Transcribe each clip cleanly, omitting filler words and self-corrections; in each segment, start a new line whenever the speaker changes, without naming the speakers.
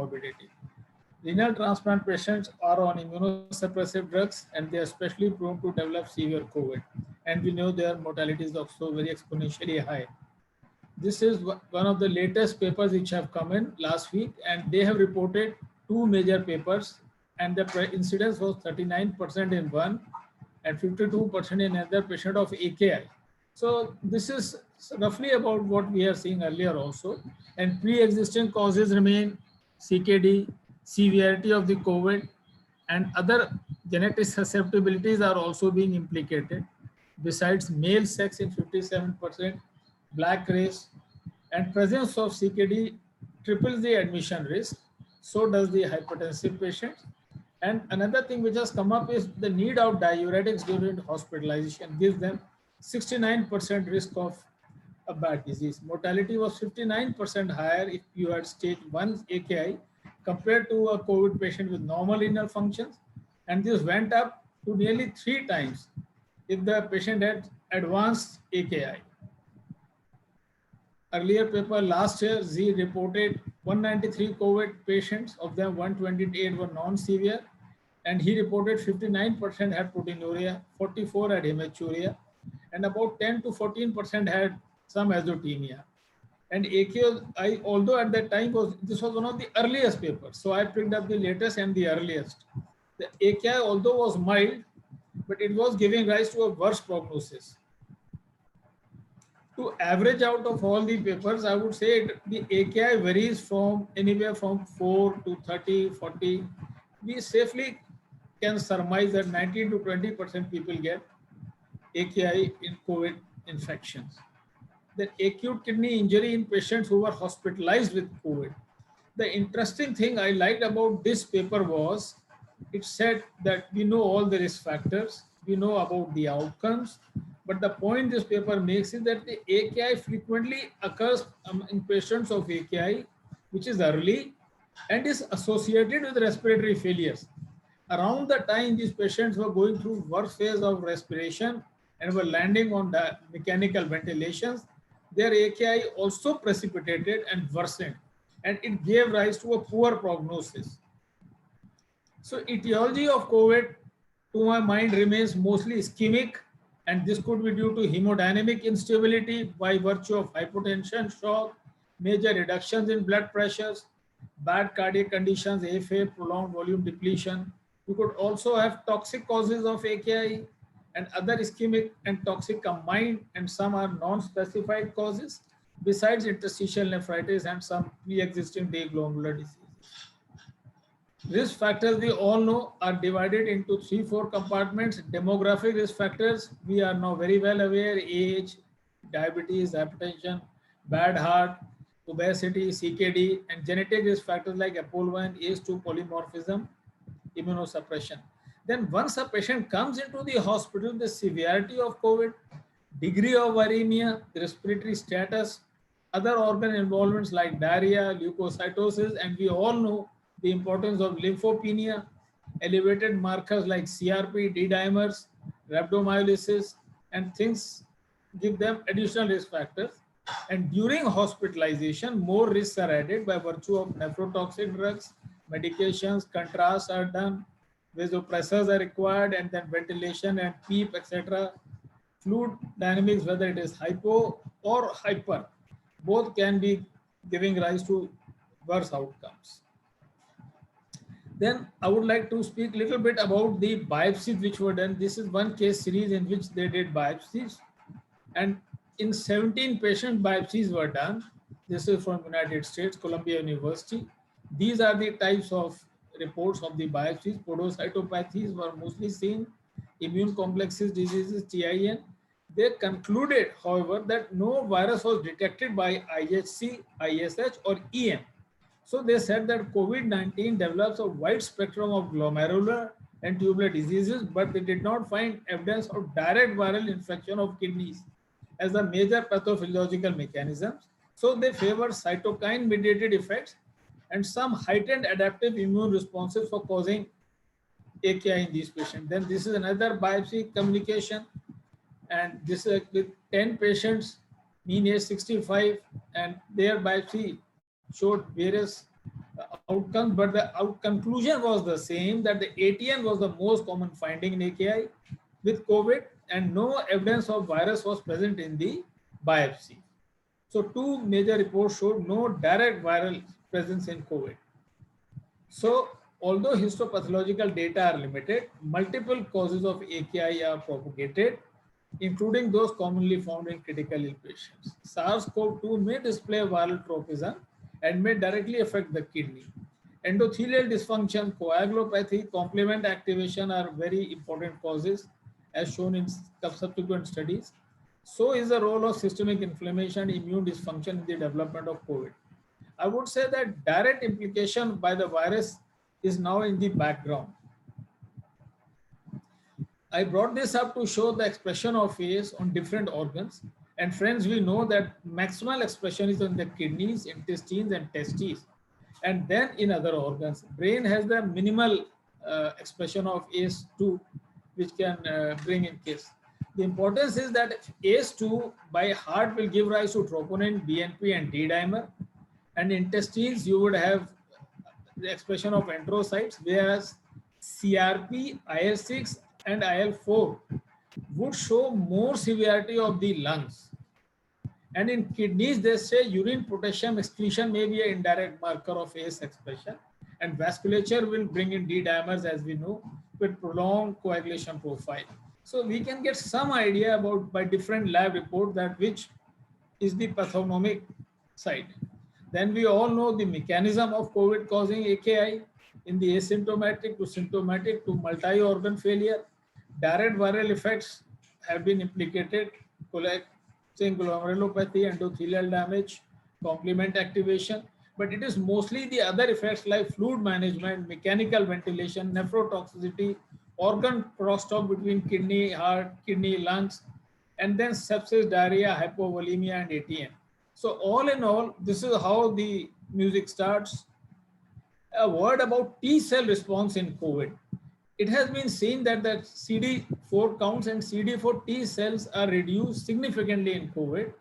comorbidity. Renal transplant patients are on immunosuppressive drugs and they are especially prone to develop severe COVID. And we know their mortality is also very exponentially high. This is one of the latest papers which have come in last week, and they have reported two major papers, and the incidence was 39% in one and 52% in another patient of AKI. So this is roughly about what we are seeing earlier also. And pre-existing causes remain CKD, severity of the COVID, and other genetic susceptibilities are also being implicated. Besides male sex in 57%, black race, and presence of CKD triples the admission risk. So does the hypertensive patient. And another thing which has come up is the need of diuretics during hospitalization gives them 69% risk of a bad disease. Mortality was 59% higher if you had stage 1 AKI compared to a COVID patient with normal renal functions. And this went up to nearly 3 times if the patient had advanced AKI. Earlier paper last year, Z reported 193 COVID patients, of them 128 were non-severe, and he reported 59% had proteinuria, 44 had hematuria, and about 10 to 14% had some azotemia. And AKI, although at that time this was one of the earliest papers, so I picked up the latest and the earliest. The AKI, although was mild, but it was giving rise to a worse prognosis. To average out of all the papers, I would say the AKI varies from anywhere from 4 to 30, 40. We safely can surmise that 19 to 20% people get AKI in COVID infections. The acute kidney injury in patients who were hospitalized with COVID. The interesting thing I liked about this paper was it said that we know all the risk factors, we know about the outcomes, but the point this paper makes is that the AKI frequently occurs in patients of AKI, which is early and is associated with respiratory failures. Around the time these patients were going through worst phase of respiration and were landing on the mechanical ventilations, their AKI also precipitated and worsened, and it gave rise to a poor prognosis. So etiology of COVID, to my mind, remains mostly ischemic, and this could be due to hemodynamic instability by virtue of hypotension, shock, major reductions in blood pressures, bad cardiac conditions, AFib, prolonged volume depletion. You could also have toxic causes of AKI and other ischemic and toxic combined, and some are non-specified causes, besides interstitial nephritis and some pre-existing glomerular disease. Risk factors, we all know, are divided into 3-4 compartments. Demographic risk factors, we are now very well aware: age, diabetes, hypertension, bad heart, obesity, CKD, and genetic risk factors like APOL1, ACE2 polymorphism, immunosuppression. Then once a patient comes into the hospital, the severity of COVID, degree of viremia, respiratory status, other organ involvements like diarrhea, leukocytosis, and we all know the importance of lymphopenia, elevated markers like CRP, D-dimers, rhabdomyolysis, and things give them additional risk factors. And during hospitalization, more risks are added by virtue of nephrotoxic drugs, medications, contrasts are done, vasopressors are required, and then ventilation and PEEP, etc. Fluid dynamics, whether it is hypo or hyper, both can be giving rise to worse outcomes. Then I would like to speak a little bit about the biopsies which were done. This is one case series in which they did biopsies, and in 17 patient biopsies were done. This is from United States, Columbia University. These are the types of reports of the biopsies. Podocytopathies were mostly seen, immune complexes diseases, TIN. They concluded, however, that no virus was detected by IHC, ISH, or EM. So they said that COVID-19 develops a wide spectrum of glomerular and tubular diseases, but they did not find evidence of direct viral infection of kidneys as a major pathophysiological mechanisms. So they favor cytokine-mediated effects and some heightened adaptive immune responses for causing AKI in these patients. Then this is another biopsy communication, and this is with 10 patients, mean age 65, and their biopsy showed various outcomes, but the conclusion was the same, that the ATN was the most common finding in AKI with COVID, and no evidence of virus was present in the biopsy. So two major reports showed no direct viral presence in COVID. So although histopathological data are limited, multiple causes of AKI are propagated, including those commonly found in critical ill patients. SARS-CoV-2 may display viral tropism and may directly affect the kidney. Endothelial dysfunction, coagulopathy, complement activation are very important causes as shown in subsequent studies. So is the role of systemic inflammation, immune dysfunction in the development of COVID. I would say that direct implication by the virus is now in the background. I brought this up to show the expression of ACE on different organs. And friends, we know that maximal expression is on the kidneys, intestines, and testes. And then in other organs, brain has the minimal expression of ACE2, which can bring in case. The importance is that ACE2 by heart will give rise to troponin, BNP, and D dimer. And intestines, you would have the expression of enterocytes, whereas CRP, IL-6, and IL-4 would show more severity of the lungs. And in kidneys, they say urine potassium excretion may be an indirect marker of ACE expression, and vasculature will bring in D dimers, as we know, with prolonged coagulation profile. So we can get some idea about by different lab reports that which is the pathognomic side. Then we all know the mechanism of COVID causing AKI in the asymptomatic to symptomatic to multi-organ failure. Direct viral effects have been implicated, saying glomerulopathy, endothelial damage, complement activation, but it is mostly the other effects like fluid management, mechanical ventilation, nephrotoxicity, organ crosstalk between kidney, heart, kidney, lungs, and then sepsis, diarrhea, hypovolemia, and ATM. So all in all, this is how the music starts. A word about T cell response in COVID. It has been seen that the CD4 counts and CD4 T cells are reduced significantly in COVID,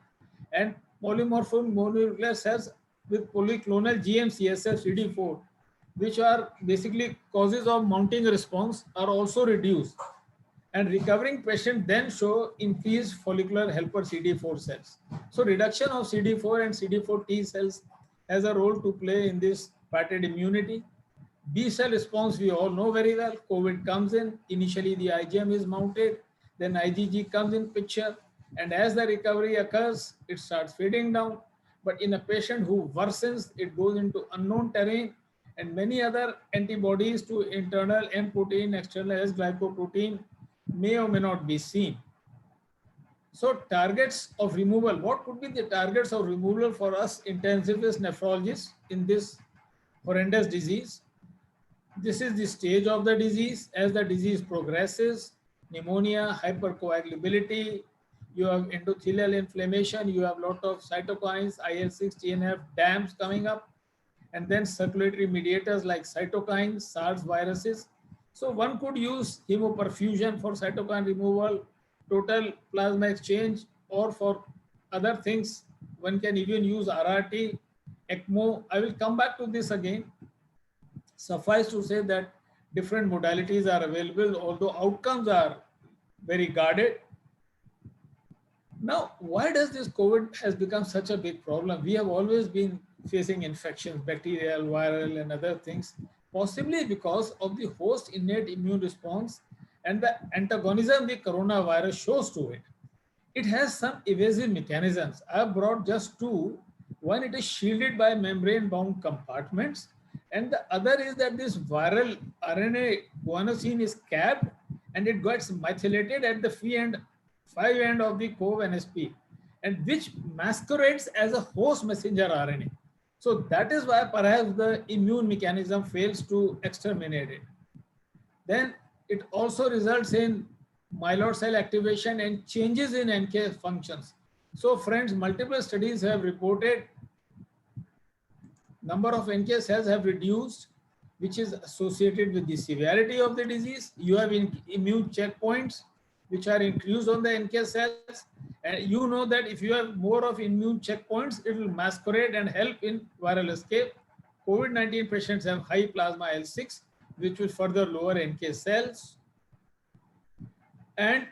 and polymorphic molecular cells with polyclonal GM-CSF CD4, which are basically causes of mounting response, are also reduced. And recovering patients then show increased follicular helper CD4 cells. So reduction of CD4 and CD4 T cells has a role to play in this parted immunity. B cell response, we all know very well. COVID comes in, initially the IgM is mounted, then IgG comes in picture, and as the recovery occurs, it starts fading down. But in a patient who worsens, it goes into unknown terrain, and many other antibodies to internal M protein, external S glycoprotein may or may not be seen. So targets of removal, what could be the targets of removal for us intensivist nephrologists in this horrendous disease? This is the stage of the disease. As the disease progresses, pneumonia, hypercoagulability, you have endothelial inflammation, you have a lot of cytokines, IL-6, TNF, DAMs coming up, and then circulatory mediators like cytokines, SARS viruses. So one could use hemoperfusion for cytokine removal, total plasma exchange, or for other things. One can even use RRT, ECMO. I will come back to this again. Suffice to say that different modalities are available, although outcomes are very guarded. Now, why does this COVID has become such a big problem? We have always been facing infections, bacterial, viral, and other things, possibly because of the host innate immune response and the antagonism the coronavirus shows to it. It has some evasive mechanisms. I have brought just two. One, it is shielded by membrane-bound compartments, and the other is that this viral RNA guanosine is capped and it gets methylated at the 5 end of the CoV-NSP, and which masquerades as a host messenger RNA. So that is why perhaps the immune mechanism fails to exterminate it. Then it also results in myeloid cell activation and changes in NK functions. So friends, multiple studies have reported number of NK cells have reduced, which is associated with the severity of the disease. You have immune checkpoints, which are increased on the NK cells. And you know that if you have more of immune checkpoints, it will masquerade and help in viral escape. COVID-19 patients have high plasma L6, which will further lower NK cells. And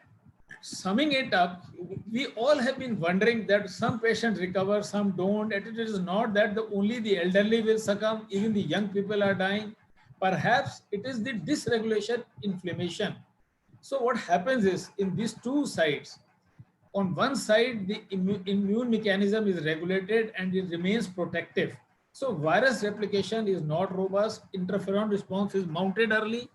summing it up, we all have been wondering that some patients recover, some don't. And it is not that only the elderly will succumb, even the young people are dying. Perhaps it is the dysregulation inflammation. So what happens is in these two sides, on one side, the immune mechanism is regulated and it remains protective. So virus replication is not robust, interferon response is mounted early,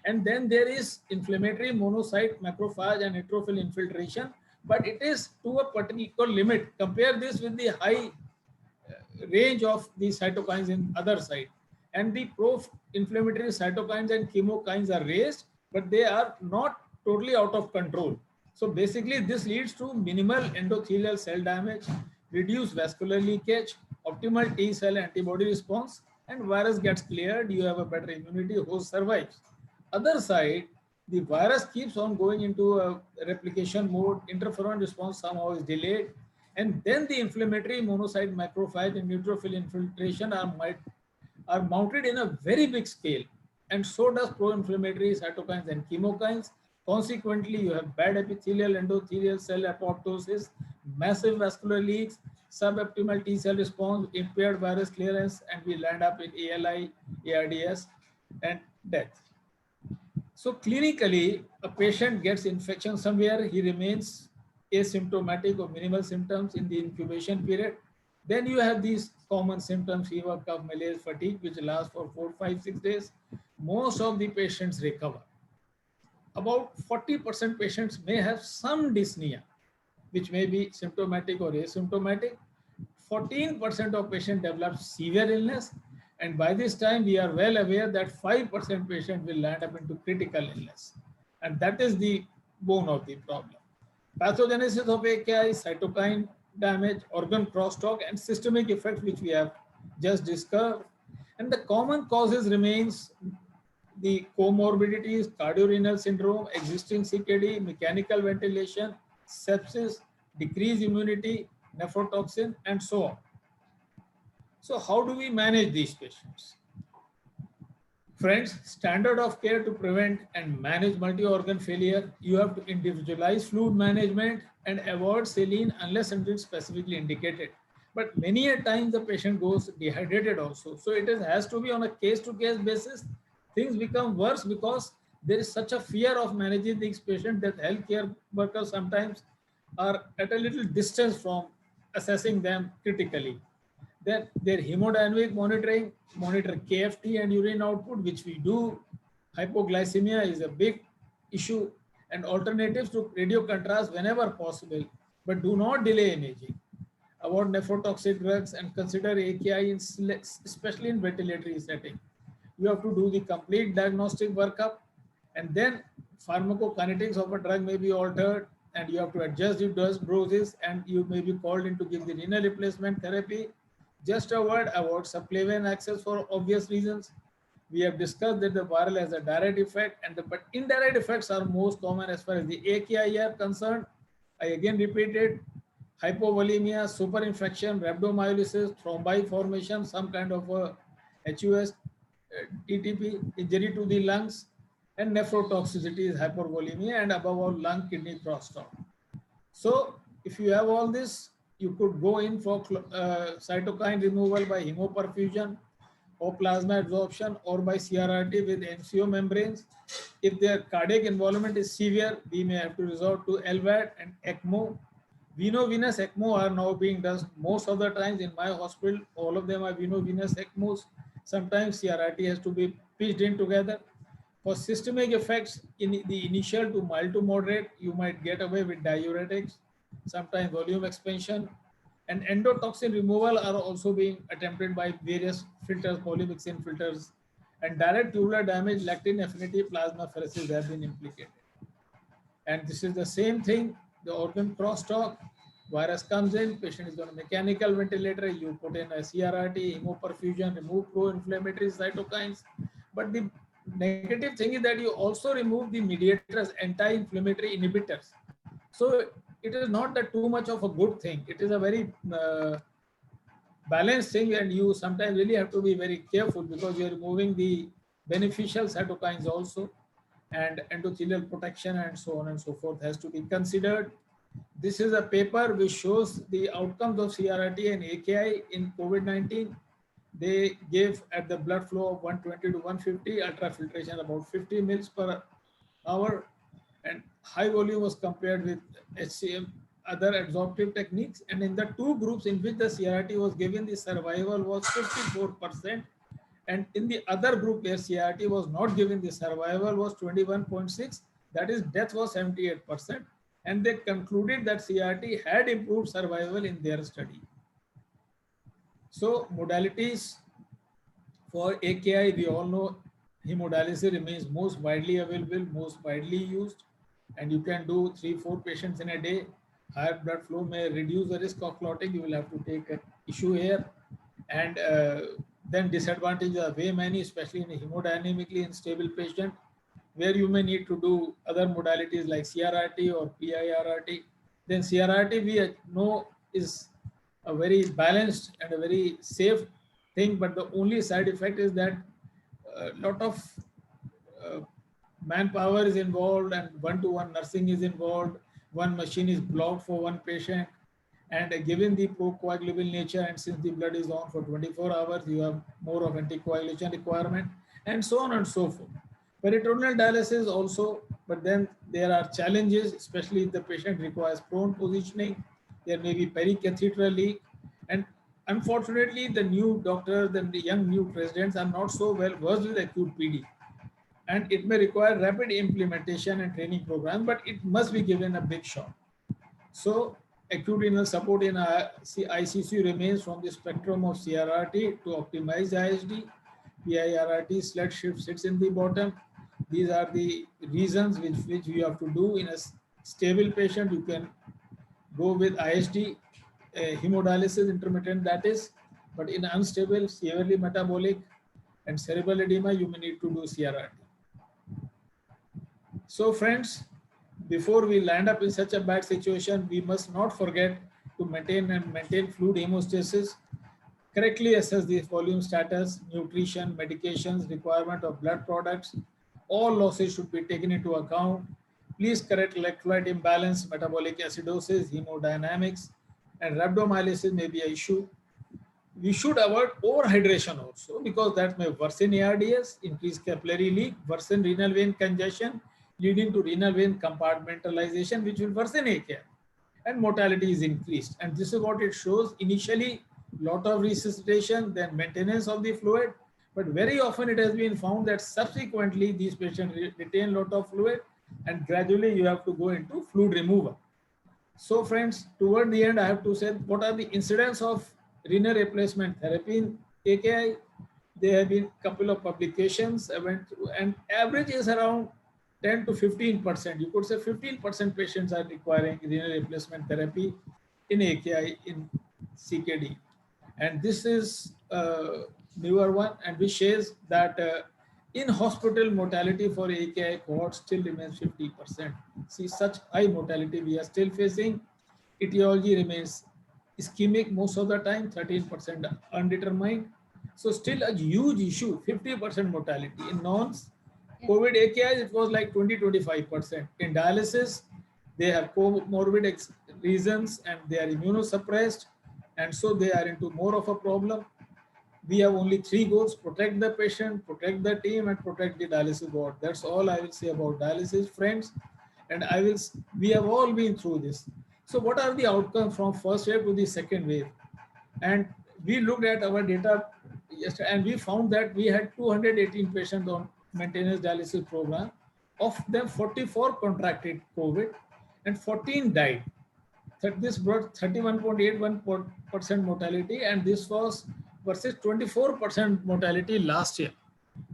and then there is inflammatory monocyte, macrophage, and neutrophil infiltration, but it is to a particular limit. Compare this with the high range of the cytokines in other side. And the pro-inflammatory cytokines and chemokines are raised, but they are not totally out of control. So basically, this leads to minimal endothelial cell damage, reduced vascular leakage, optimal T cell antibody response, and virus gets cleared. You have a better immunity, host survives. Other side, the virus keeps on going into a replication mode, interferon response somehow is delayed, and then the inflammatory monocyte, macrophage, and neutrophil infiltration are mounted in a very big scale, and so does pro-inflammatory cytokines and chemokines. Consequently, you have bad epithelial endothelial cell apoptosis, massive vascular leaks, suboptimal T cell response, impaired virus clearance, and we land up in ALI, ARDS, and death. So clinically, a patient gets infection somewhere, he remains asymptomatic or minimal symptoms in the incubation period. Then you have these common symptoms, fever, cough, malaise, fatigue, which last for 4, 5, 6 days. Most of the patients recover. About 40% patients may have some dyspnea, which may be symptomatic or asymptomatic. 14% of patients develop severe illness. And by this time, we are well aware that 5% patients will land up into critical illness. And that is the bone of the problem. Pathogenesis of AKI, cytokine damage, organ crosstalk, and systemic effects, which we have just discussed. And the common causes remains the comorbidities, cardiorenal syndrome, existing CKD, mechanical ventilation, sepsis, decreased immunity, nephrotoxin, and so on. So how do we manage these patients? Friends, standard of care to prevent and manage multi-organ failure, you have to individualize fluid management and avoid saline unless until specifically indicated. But many a times the patient goes dehydrated also. So it has to be on a case-to-case basis. Things become worse because there is such a fear of managing these patients that healthcare workers sometimes are at a little distance from assessing them critically. Then their hemodynamic monitoring, monitor KFT and urine output, which we do. Hypoglycemia is a big issue, and alternatives to radio contrast whenever possible, but do not delay imaging. Avoid nephrotoxic drugs and consider AKI, especially in ventilatory setting. You have to do the complete diagnostic workup, and then pharmacokinetics of a drug may be altered, and you have to adjust the doses, and you may be called in to give the renal replacement therapy. Just avoid subclavian access for obvious reasons. We have discussed that the viral has a direct effect, but indirect effects are most common as far as the AKI are concerned. I again repeated: hypovolemia, superinfection, rhabdomyolysis, thrombi formation, some kind of a HUS, TTP, injury to the lungs, and nephrotoxicity is hypervolemia, and above all, lung kidney crosstalk. So if you have all this, you could go in for cytokine removal by hemoperfusion or plasma absorption or by CRRT with MCO membranes. If their cardiac involvement is severe, we may have to resort to LVAD and ECMO. Veno-venous ECMO are now being done most of the times in my hospital. All of them are veno-venous ECMOs. Sometimes CRRT has to be pitched in together. For systemic effects in the initial to mild to moderate, you might get away with diuretics, sometimes volume expansion, and endotoxin removal are also being attempted by various filters, polymyxin filters, and direct tubular damage, lectin affinity plasmapheresis have been implicated. And this is the same thing, the organ crosstalk, virus comes in, patient is on a mechanical ventilator, you put in a CRRT, hemoperfusion, remove pro-inflammatory cytokines. But the negative thing is that you also remove the mediators, anti-inflammatory inhibitors. So it is not that too much of a good thing. It is a very balanced thing, and you sometimes really have to be very careful because you're removing the beneficial cytokines also, and endothelial protection and so on and so forth has to be considered. This is a paper which shows the outcomes of CRRT and AKI in COVID-19. They gave at the blood flow of 120 to 150, ultrafiltration about 50 mils per hour, and high volume was compared with HCM, other absorptive techniques. And in the two groups in which the CRT was given, the survival was 54%. And in the other group where CRT was not given, the survival was 21.6. That is, death was 78%. And they concluded that CRT had improved survival in their study. So modalities for AKI, we all know hemodialysis remains most widely available, most widely used, and you can do 3-4 patients in a day. Higher blood flow may reduce the risk of clotting. You will have to take an issue here. And then disadvantages are way many, especially in a hemodynamically unstable patient, where you may need to do other modalities like CRRT or PIRRT. Then CRRT we know is a very balanced and a very safe thing, but the only side effect is that a lot of uh, manpower is involved and one-to-one nursing is involved. One machine is blocked for one patient, and given the procoagulable nature, and since the blood is on for 24 hours, you have more of anticoagulation requirement, and so on and so forth. Peritoneal dialysis also, but then there are challenges, especially if the patient requires prone positioning. There may be pericatheteral leak, and unfortunately, the new doctors and the young new presidents are not so well versed with acute PD, and it may require rapid implementation and training program, but it must be given a big shot. So acute renal support in ICC remains from the spectrum of CRRT to optimize ISD. PIRRT sled shift sits in the bottom. These are the reasons which you have to do in a stable patient. You can go with ISD, hemodialysis intermittent, that is, but in unstable, severely metabolic and cerebral edema, you may need to do CRRT. So friends, before we land up in such a bad situation, we must not forget to maintain fluid hemostasis, correctly assess the volume status, nutrition, medications, requirement of blood products. All losses should be taken into account. Please correct electrolyte imbalance, metabolic acidosis, hemodynamics, and rhabdomyolysis may be an issue. We should avoid overhydration also, because that may worsen ARDS, increase capillary leak, worsen renal vein congestion, leading to renal vein compartmentalization, which will worsen AKI, and mortality is increased. And this is what it shows. Initially, lot of resuscitation, then maintenance of the fluid, but very often it has been found that subsequently these patients retain lot of fluid, and gradually you have to go into fluid removal. So friends, toward the end, I have to say, what are the incidents of renal replacement therapy in AKI? There have been a couple of publications, and average is around 10 to 15%. You could say 15% patients are requiring renal replacement therapy in AKI in CKD. And this is a newer one, and which shows that in hospital mortality for AKI cohort still remains 50%. See, such high mortality we are still facing. Etiology remains ischemic most of the time, 13% undetermined. So still a huge issue, 50% mortality. In non-COVID AKIs, it was like 20-25%. In dialysis, they have comorbid reasons and they are immunosuppressed, and so they are into more of a problem. We have only 3 goals: protect the patient, protect the team, and protect the dialysis board. That's all I will say about dialysis, friends. And we have all been through this. So what are the outcomes from first wave to the second wave? And we looked at our data yesterday, and we found that we had 218 patients on maintenance dialysis program. Of them, 44 contracted COVID and 14 died. This brought 31.81% mortality, and this was versus 24% mortality last year.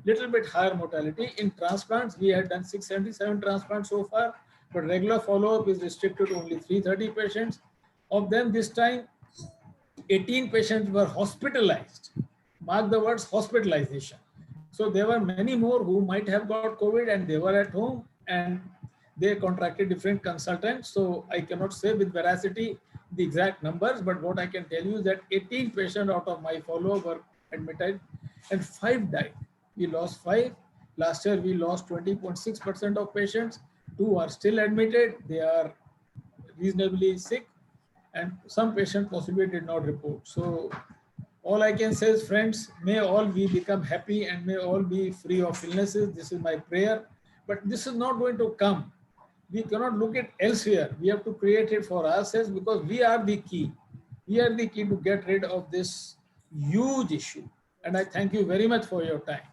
Little bit higher mortality. In transplants, we had done 677 transplants so far, but regular follow-up is restricted to only 330 patients. Of them, this time, 18 patients were hospitalized. Mark the words hospitalization. So there were many more who might have got COVID and they were at home and they contracted different consultants. So I cannot say with veracity the exact numbers, but what I can tell you is that 18 patients out of my follow-up were admitted and 5 died. We lost 5. Last year, we lost 20.6% of patients. 2 are still admitted. They are reasonably sick, and some patients possibly did not report. So all I can say is, friends, may all we become happy and may all be free of illnesses. This is my prayer. But this is not going to come. We cannot look at elsewhere. We have to create it for ourselves, because we are the key. We are the key to get rid of this huge issue. And I thank you very much for your time.